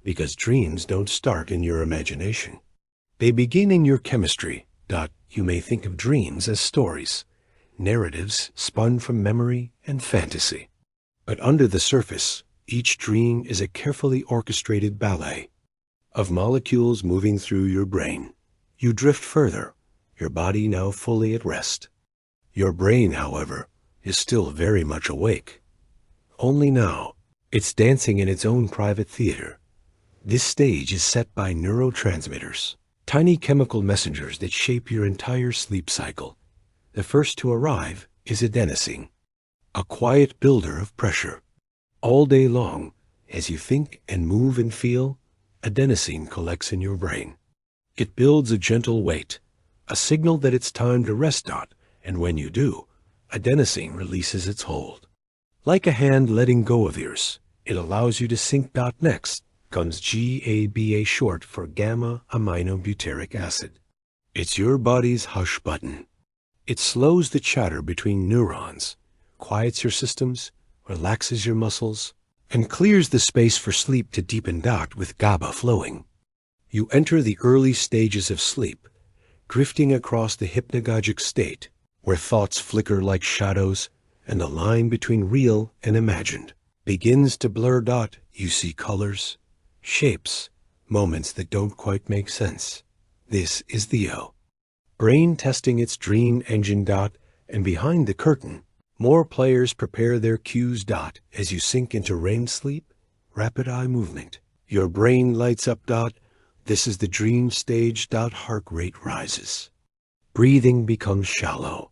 Because dreams don't start in your imagination. They begin in your chemistry. You may think of dreams as stories, narratives spun from memory and fantasy. But under the surface, each dream is a carefully orchestrated ballet of molecules moving through your brain. You drift further, your body now fully at rest. Your brain, however, is still very much awake. Only now, it's dancing in its own private theater. This stage is set by neurotransmitters, tiny chemical messengers that shape your entire sleep cycle. The first to arrive is adenosine, a quiet builder of pressure. All day long, as you think and move and feel, adenosine collects in your brain. It builds a gentle weight, a signal that it's time to rest. And when you do, adenosine releases its hold. Like a hand letting go of yours, it allows you to sink. Next comes GABA, short for gamma-aminobutyric acid. It's your body's hush button. It slows the chatter between neurons, quiets your systems, relaxes your muscles, and clears the space for sleep to deepen. With GABA flowing, you enter the early stages of sleep, drifting across the hypnagogic state, where thoughts flicker like shadows and the line between real and imagined begins to blur. You see colors, shapes, moments that don't quite make sense. This is the brain testing its dream engine. And behind the curtain, more players prepare their cues. As you sink into REM sleep, rapid eye movement, your brain lights up. This is the dream stage. Heart rate rises. Breathing becomes shallow.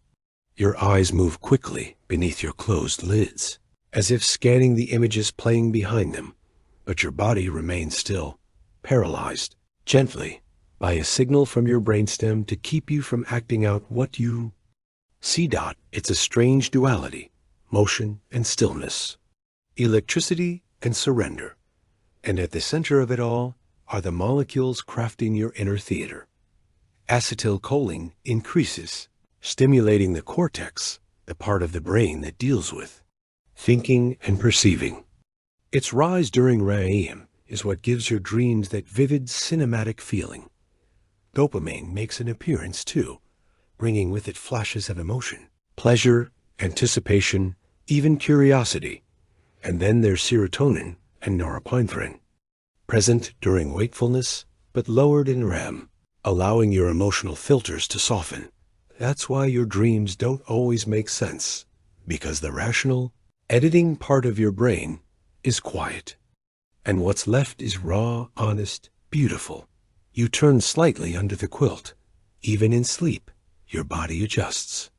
Your eyes move quickly beneath your closed lids, as if scanning the images playing behind them. But your body remains still, paralyzed, gently, by a signal from your brainstem to keep you from acting out what you see. It's a strange duality, motion and stillness, electricity and surrender. And at the center of it all are the molecules crafting your inner theater. Acetylcholine increases, stimulating the cortex, the part of the brain that deals with thinking and perceiving. Its rise during REM is what gives your dreams that vivid cinematic feeling. Dopamine makes an appearance too, bringing with it flashes of emotion, pleasure, anticipation, even curiosity. And then there's serotonin and norepinephrine, present during wakefulness but lowered in REM, allowing your emotional filters to soften. That's why your dreams don't always make sense, because the rational, editing part of your brain is quiet, and what's left is raw, honest, beautiful. You turn slightly under the quilt. Even in sleep, your body adjusts.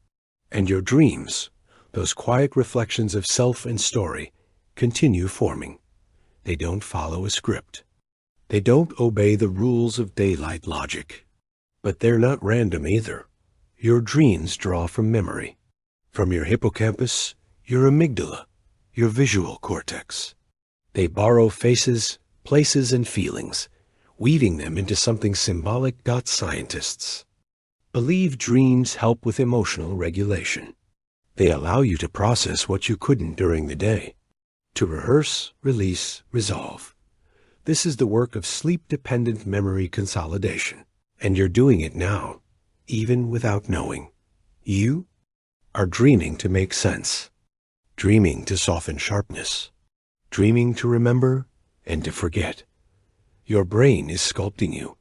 And your dreams, those quiet reflections of self and story, continue forming. They don't follow a script. They don't obey the rules of daylight logic. But they're not random either. Your dreams draw from memory, from your hippocampus, your amygdala, your visual cortex. They borrow faces, places, and feelings, weaving them into something symbolic. Scientists believe dreams help with emotional regulation. They allow you to process what you couldn't during the day, to rehearse, release, resolve. This is the work of sleep-dependent memory consolidation, and you're doing it now, even without knowing. You are dreaming to make sense, dreaming to soften sharpness, dreaming to remember and to forget. Your brain is sculpting you,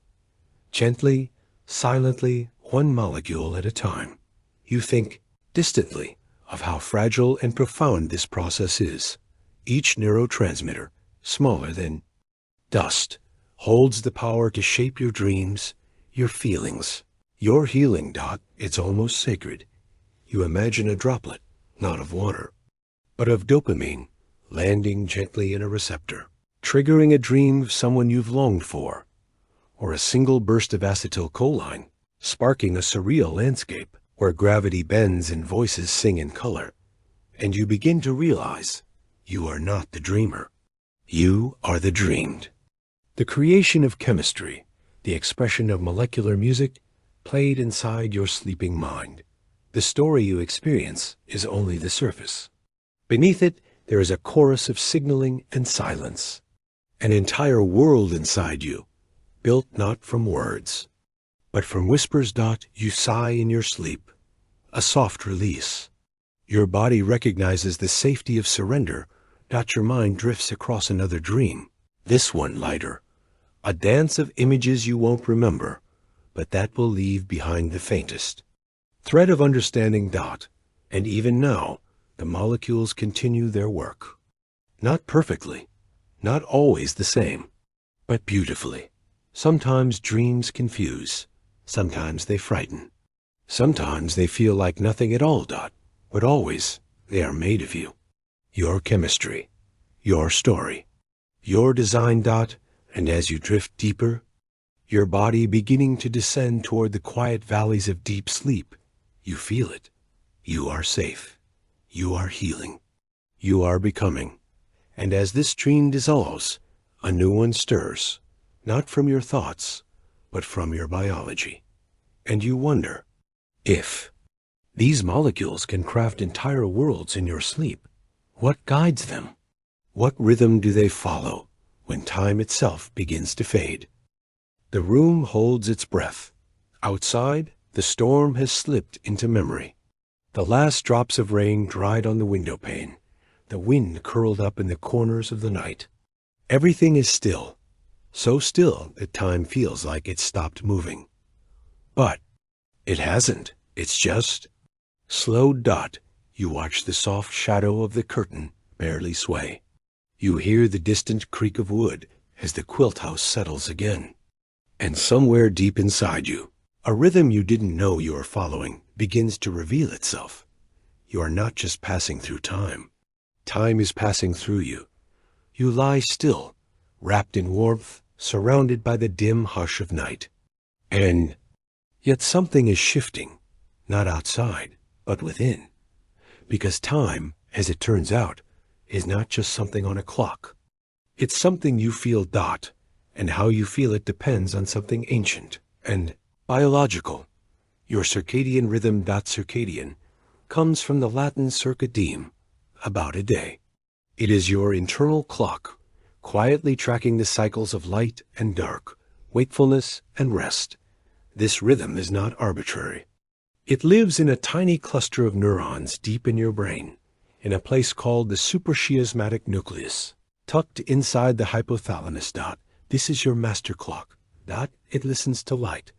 gently, silently, one molecule at a time. You think distantly of how fragile and profound this process is. Each neurotransmitter, smaller than dust, holds the power to shape your dreams, your feelings, your healing. It's almost sacred. You imagine a droplet, not of water, but of dopamine, landing gently in a receptor, triggering a dream of someone you've longed for, or a single burst of acetylcholine, sparking a surreal landscape where gravity bends and voices sing in color. And you begin to realize you are not the dreamer. You are the dreamed. The creation of chemistry, the expression of molecular music, played inside your sleeping mind. The story you experience is only the surface. Beneath it, there is a chorus of signaling and silence. An entire world inside you, built not from words, but from whispers. You sigh in your sleep, a soft release. Your body recognizes the safety of surrender. Your mind drifts across another dream, this one lighter, a dance of images you won't remember, but that will leave behind the faintest thread of understanding. And even now, the molecules continue their work. Not perfectly, not always the same, but beautifully. Sometimes dreams confuse, sometimes they frighten, sometimes they feel like nothing at all. But always they are made of you. Your chemistry, your story, your design. And as you drift deeper, your body beginning to descend toward the quiet valleys of deep sleep, you feel it. You are safe. You are healing. You are becoming. And as this dream dissolves, a new one stirs, not from your thoughts, but from your biology. And you wonder if these molecules can craft entire worlds in your sleep. What guides them? What rhythm do they follow when time itself begins to fade? The room holds its breath. Outside, the storm has slipped into memory. The last drops of rain dried on the window pane. The wind curled up in the corners of the night. Everything is still, so still that time feels like it stopped moving. But it hasn't. It's just slowed. You watch the soft shadow of the curtain barely sway. You hear the distant creak of wood as the quilt house settles again. And somewhere deep inside you, a rhythm you didn't know you were following begins to reveal itself. You are not just passing through time. Time is passing through you. You lie still, wrapped in warmth, surrounded by the dim hush of night. And yet something is shifting, not outside, but within. Because time, as it turns out, is not just something on a clock. It's something you feel. And how you feel it depends on something ancient and biological. Your circadian rhythm. Circadian comes from the Latin circa diem, about a day. It is your internal clock, quietly tracking the cycles of light and dark, wakefulness and rest. This rhythm is not arbitrary. It lives in a tiny cluster of neurons deep in your brain, in a place called the suprachiasmatic nucleus, tucked inside the hypothalamus. This is your master clock. It listens to light.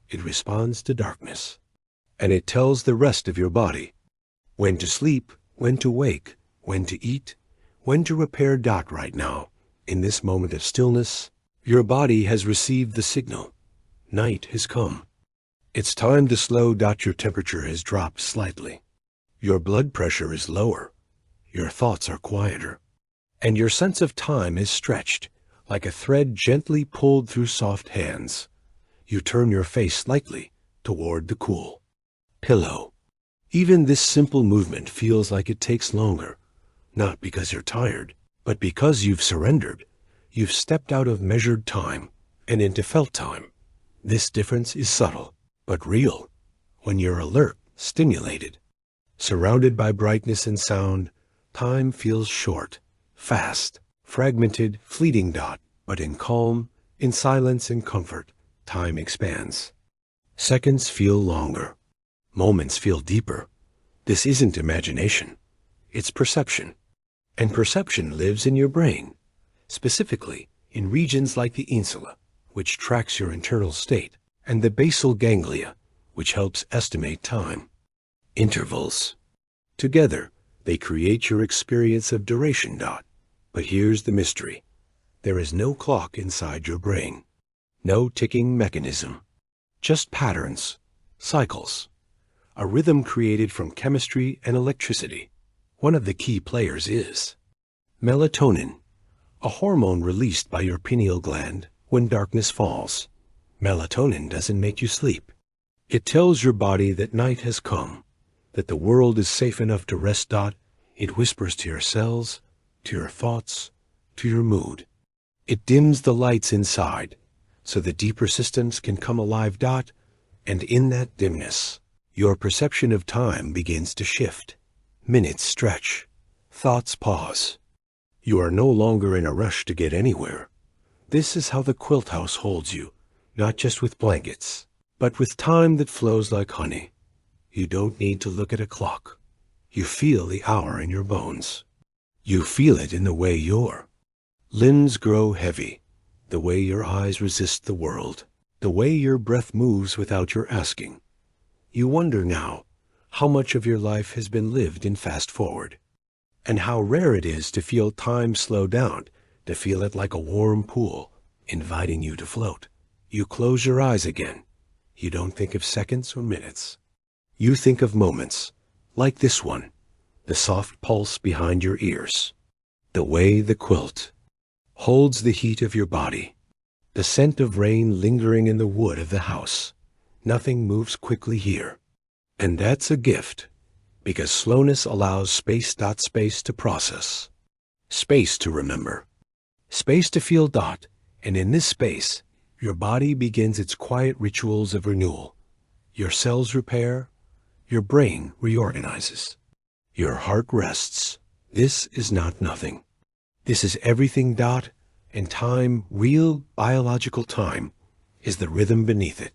It responds to darkness. And it tells the rest of your body when to sleep, when to wake, when to eat, when to repair. Right now, in this moment of stillness, your body has received the signal. Night has come. It's time to slow. Your temperature has dropped slightly. Your blood pressure is lower. Your thoughts are quieter. And your sense of time is stretched, like a thread gently pulled through soft hands. You turn your face slightly toward the cool pillow. Even this simple movement feels like it takes longer, not because you're tired, but because you've surrendered. You've stepped out of measured time and into felt time. This difference is subtle, but real. When you're alert, stimulated, surrounded by brightness and sound, time feels short, fast, fragmented, fleeting. But in calm, in silence and comfort, time expands. Seconds feel longer. Moments feel deeper. This isn't imagination. It's perception. And perception lives in your brain, specifically in regions like the insula, which tracks your internal state, and the basal ganglia, which helps estimate time. Intervals. Together, they create your experience of duration. But here's the mystery. There is no clock inside your brain. No ticking mechanism. Just patterns, cycles. A rhythm created from chemistry and electricity. One of the key players is melatonin, a hormone released by your pineal gland when darkness falls. Melatonin doesn't make you sleep. It tells your body that night has come, that the world is safe enough to rest. It whispers to your cells, to your thoughts, to your mood. It dims the lights inside, so the deeper systems can come alive. And in that dimness, your perception of time begins to shift. Minutes stretch, thoughts pause. You are no longer in a rush to get anywhere. This is how the Quilt House holds you, not just with blankets, but with time that flows like honey. You don't need to look at a clock. You feel the hour in your bones. You feel it in the way your limbs grow heavy, the way your eyes resist the world, the way your breath moves without your asking. You wonder now how much of your life has been lived in fast forward, and how rare it is to feel time slow down, to feel it like a warm pool, inviting you to float. You close your eyes again. You don't think of seconds or minutes. You think of moments, like this one, the soft pulse behind your ears, the way the quilt holds the heat of your body, the scent of rain lingering in the wood of the house. Nothing moves quickly here. And that's a gift, because slowness allows space to process, space to remember, space to feel. And in this space, your body begins its quiet rituals of renewal. Your cells repair, your brain reorganizes, your heart rests. This is not nothing. This is everything. And time, real biological time, is the rhythm beneath it.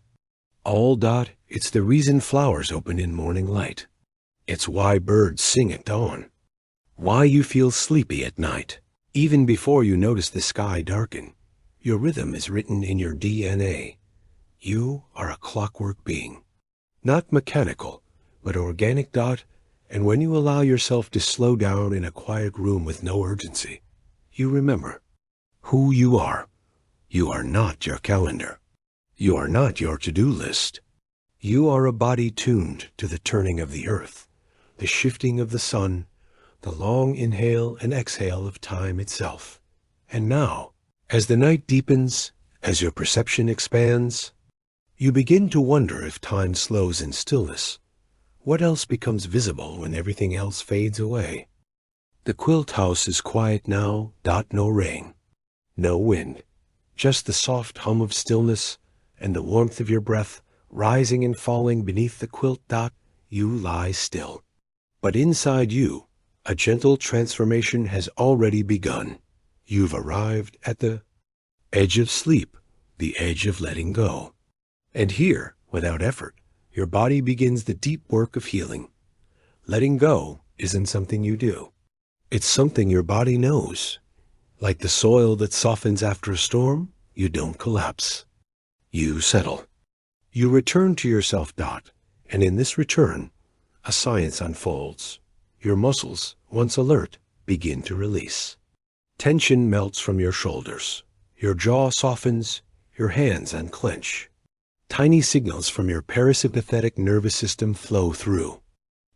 All. It's the reason flowers open in morning light. It's why birds sing at dawn. Why you feel sleepy at night, even before you notice the sky darken. Your rhythm is written in your DNA. You are a clockwork being. Not mechanical, but organic. And when you allow yourself to slow down in a quiet room with no urgency, you remember who you are. You are not your calendar. You are not your to-do list. You are a body tuned to the turning of the earth, the shifting of the sun, the long inhale and exhale of time itself. And now, as the night deepens, as your perception expands, you begin to wonder if time slows in stillness. What else becomes visible when everything else fades away? The Quilt House is quiet now. No rain, no wind, just the soft hum of stillness and the warmth of your breath rising and falling beneath the quilt. You lie still. But inside you, a gentle transformation has already begun. You've arrived at the edge of sleep, the edge of letting go. And here, without effort, your body begins the deep work of healing. Letting go isn't something you do. It's something your body knows. Like the soil that softens after a storm, you don't collapse. You settle. You return to yourself. And in this return, a science unfolds. Your muscles, once alert, begin to release. Tension melts from your shoulders. Your jaw softens. Your hands unclench. Tiny signals from your parasympathetic nervous system flow through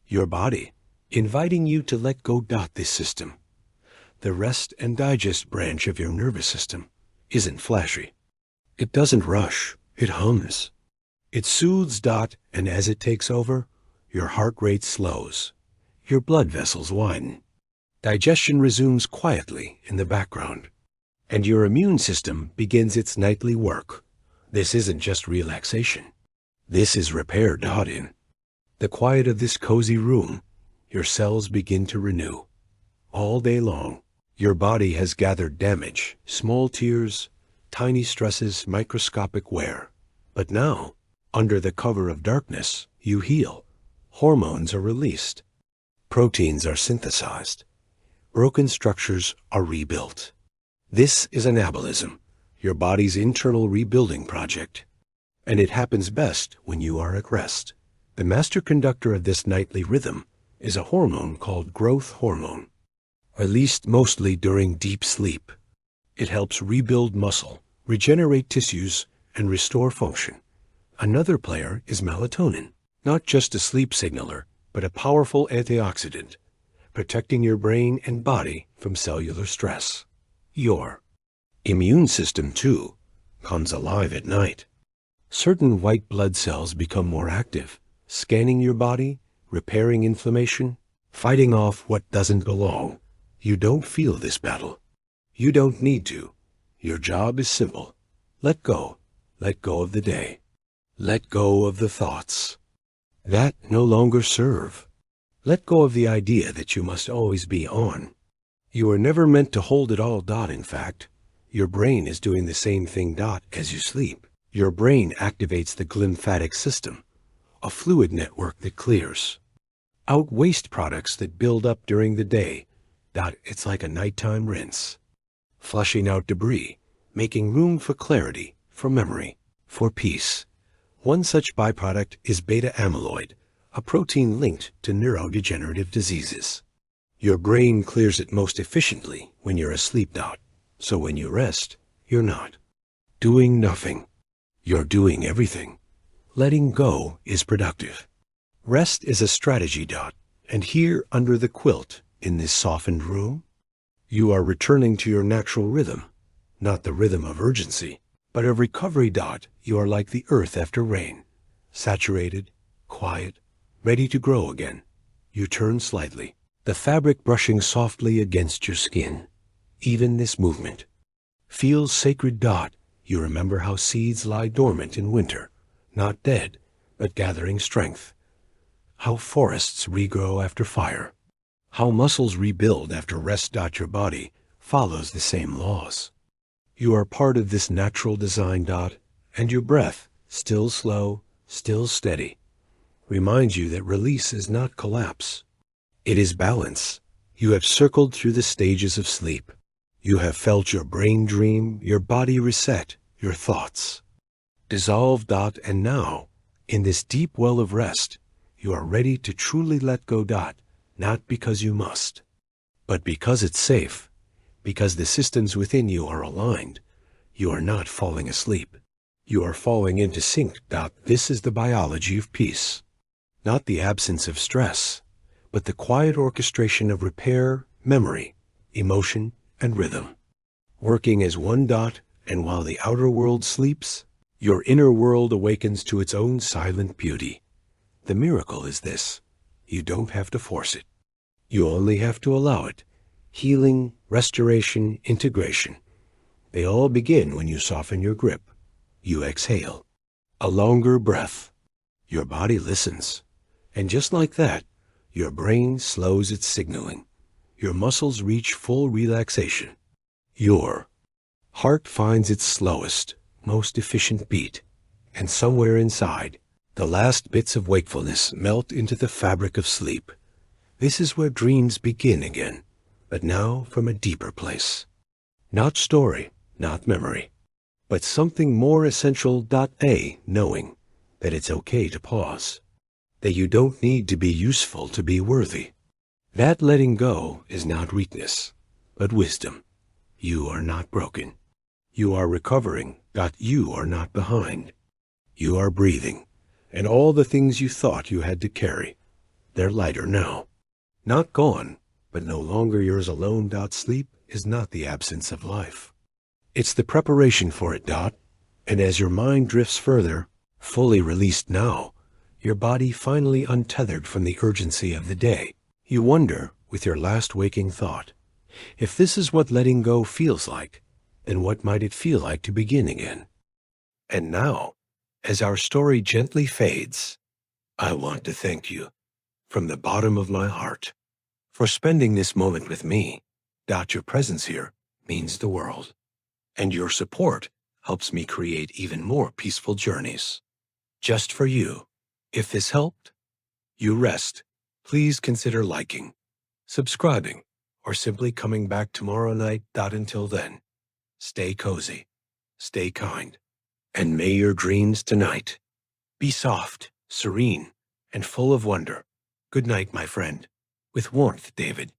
your body, inviting you to let go. This system, the rest and digest branch of your nervous system, isn't flashy. It doesn't rush. It hums. It soothes. And as it takes over, your heart rate slows. Your blood vessels widen. Digestion resumes quietly in the background. And your immune system begins its nightly work. This isn't just relaxation. This is repair. In the quiet of this cozy room, your cells begin to renew. All day long, your body has gathered damage, small tears, tiny stresses, microscopic wear. But now, under the cover of darkness, you heal. Hormones are released. Proteins are synthesized. Broken structures are rebuilt. This is anabolism, your body's internal rebuilding project. And it happens best when you are at rest. The master conductor of this nightly rhythm is a hormone called growth hormone, released mostly during deep sleep. It helps rebuild muscle, regenerate tissues, and restore function. Another player is melatonin, not just a sleep signaler, but a powerful antioxidant, protecting your brain and body from cellular stress. Your immune system, too, comes alive at night. Certain white blood cells become more active, scanning your body, repairing inflammation, fighting off what doesn't belong. You don't feel this battle. You don't need to. Your job is simple. Let go. Let go of the day. Let go of the thoughts that no longer serve. Let go of the idea that you must always be on. You were never meant to hold it all. In fact, your brain is doing the same thing. As you sleep, your brain activates the glymphatic system, a fluid network that clears out waste products that build up during the day. It's like a nighttime rinse, flushing out debris, making room for clarity, for memory, for peace. One such byproduct is beta amyloid, a protein linked to neurodegenerative diseases. Your brain clears it most efficiently when you're asleep. So when you rest, you're not doing nothing. You're doing everything. Letting go is productive. Rest is a strategy. And here under the quilt, in this softened room, you are returning to your natural rhythm, not the rhythm of urgency, but of recovery. You are like the earth after rain, saturated, quiet, ready to grow again. You turn slightly, the fabric brushing softly against your skin. Even this movement feels sacred. You remember how seeds lie dormant in winter, not dead, but gathering strength. How forests regrow after fire. How muscles rebuild after rest. Your body follows the same laws. You are part of this natural design. And your breath, still slow, still steady, reminds you that release is not collapse. It is balance. You have circled through the stages of sleep. You have felt your brain dream, your body reset, your thoughts dissolve. And now, in this deep well of rest, you are ready to truly let go. Not because you must, but because it's safe, because the systems within you are aligned. You are not falling asleep. You are falling into sync. This is the biology of peace, not the absence of stress, but the quiet orchestration of repair, memory, emotion, and rhythm, working as one. And while the outer world sleeps, your inner world awakens to its own silent beauty. The miracle is this: you don't have to force it. You only have to allow it. Healing, restoration, integration, they all begin when you soften your grip. You exhale. A longer breath. Your body listens. And just like that, your brain slows its signaling. Your muscles reach full relaxation. Your heart finds its slowest, most efficient beat. And somewhere inside, the last bits of wakefulness melt into the fabric of sleep. This is where dreams begin again, but now from a deeper place. Not story, not memory, but something more essential. Knowing that it's okay to pause, that you don't need to be useful to be worthy. That letting go is not weakness, but wisdom. You are not broken. You are recovering. You are not behind. You are breathing. And all the things you thought you had to carry, they're lighter now. Not gone, but no longer yours alone. Sleep is not the absence of life. It's the preparation for it. And as your mind drifts further, fully released now, your body finally untethered from the urgency of the day, you wonder, with your last waking thought, if this is what letting go feels like, then what might it feel like to begin again? And now, as our story gently fades, I want to thank you from the bottom of my heart for spending this moment with me. Your presence here means the world, and your support helps me create even more peaceful journeys. Just for you. If this helped you rest, please consider liking, subscribing, or simply coming back tomorrow night. Until then, stay cozy, stay kind, and may your dreams tonight be soft, serene, and full of wonder. Good night, my friend. With warmth, David.